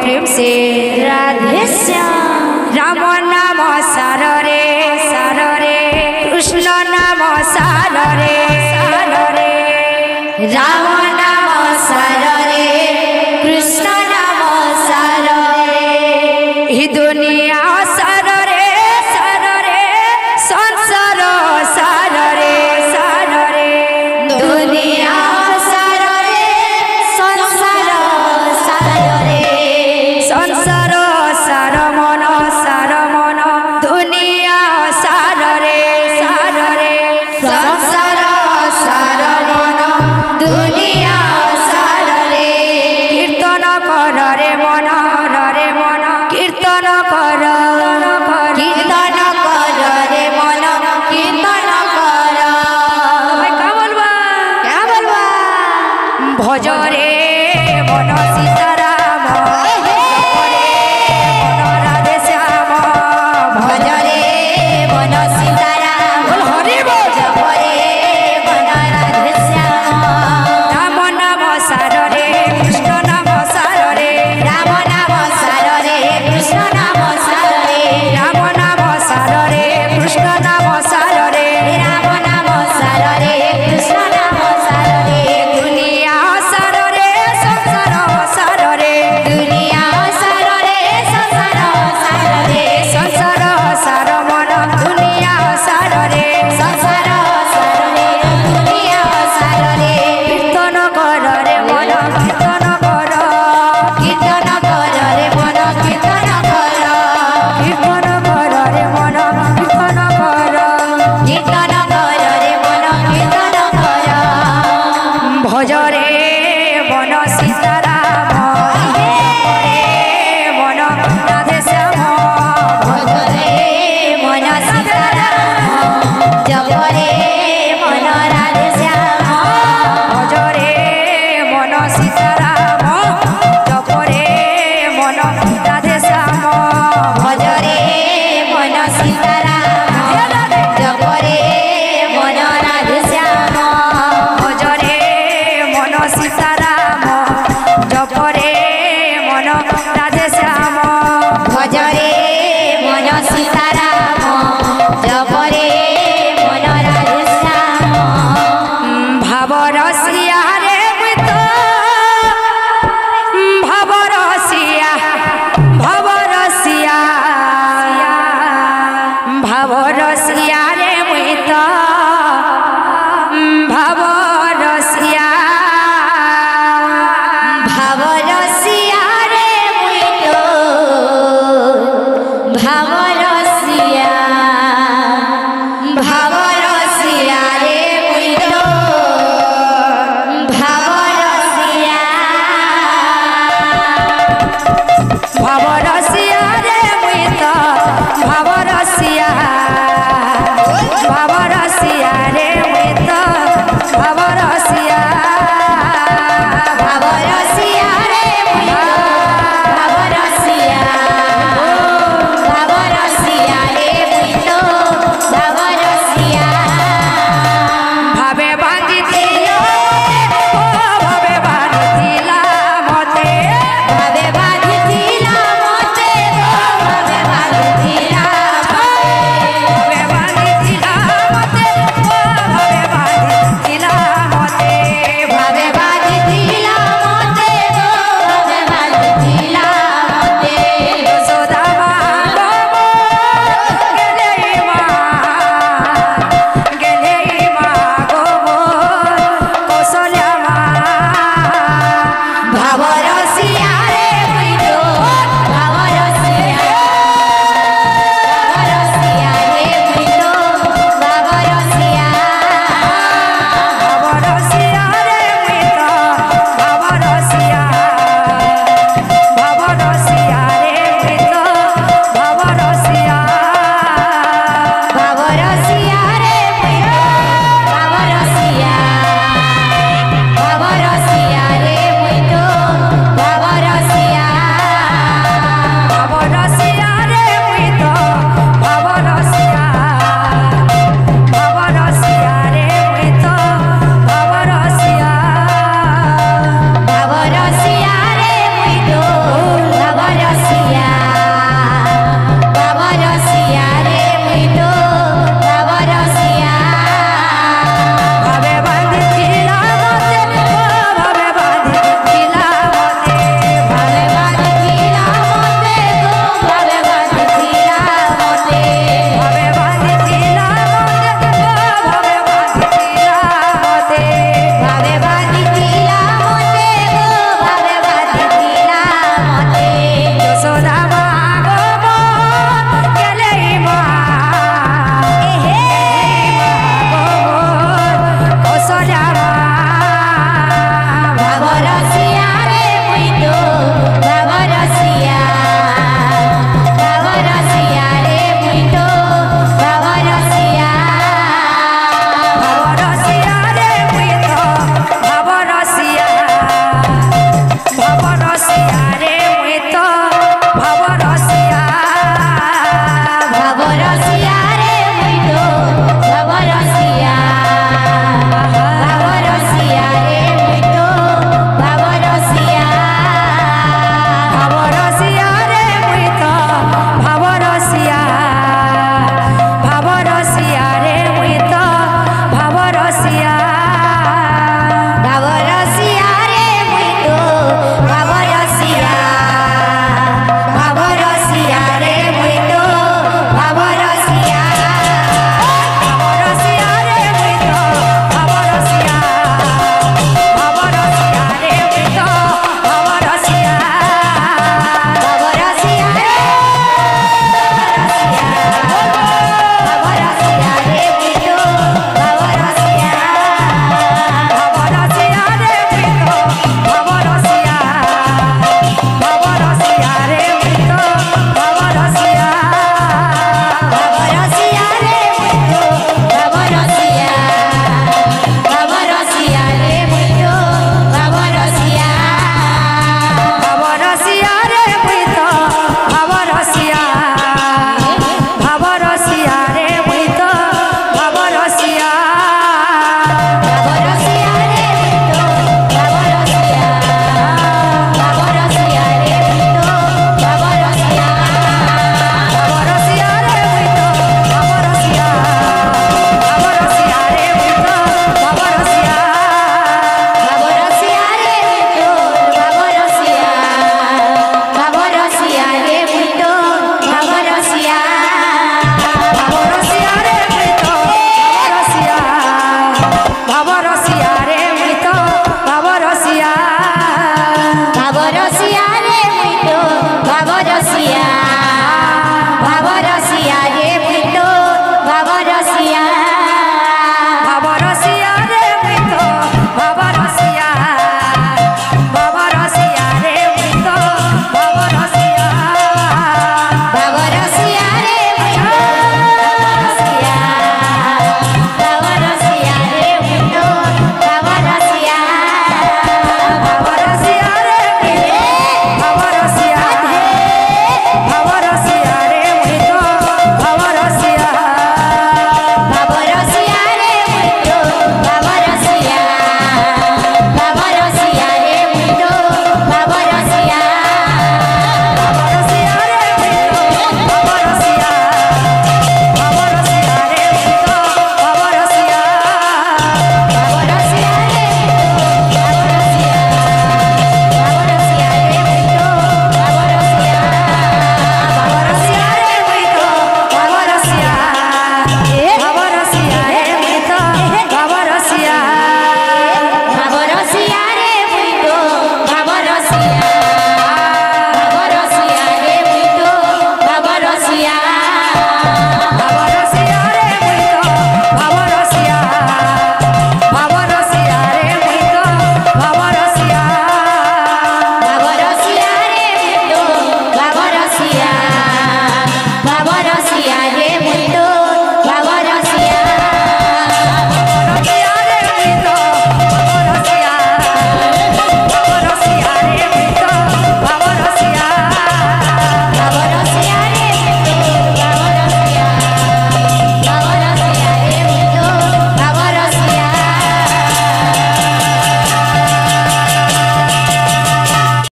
प्रेम से राधे श्याम। राम नाम सार रे कृष्ण नाम सार रे राम नाम सार रे कृष्ण नाम सार रे ही दुनिया सार रे संसार सार रे दुनिया सार रे संसार सार रे संसार सार मन दुनिया सार रे संसार सार मन दुनिया सार रे कीर्तन कर रे मन कीर्तन कर कीर्तन कर रे मन कीर्तन कर। क्या बोलबा भज रे मन सीताराम राधे श्याम भज रे मन सीताराम हरि बोल जप रे मन राधे श्याम। राम नाम सार रे कृष्ण नाम सार रे राम नाम सार रे कृष्ण नाम सार रे राम नाम सार रे कृष्ण नाम सार रे राम नाम सार रे कृष्ण नाम सार रे दुनिया सार रे संसार सार रे दुनिया सार रे संसार सार रे संसार सार मन दुनिया सार रे संसार सार रे दुनिया सार रे कीर्तन कर रे मन कीर्तन कर कीर्तन कर रे मन कीर्तन कर कीर्तन कर रे मन कीर्तन कर कीर्तन कर रे मन कीर्तन कर। भज रे मन सीताराम मन राधे श्याम भज रे मन सीताराम जप रे मन राधे श्याम। भज रे मन सीताराम जप रे मन राधे श्याम भज रे मन सीताराम जप रे मन राधे श्याम। भज रे मन सीताराम जप रे मन राधे श्याम भज रे मन सीताराम जप रे मन राधे श्याम। भाव रसिया रे मृत भाव रसिया रे मृत भाव रसिया भाव रसिया रे मुइतो भाव रसिया भाव रसिया रे मुइतो भाव रसिया भाव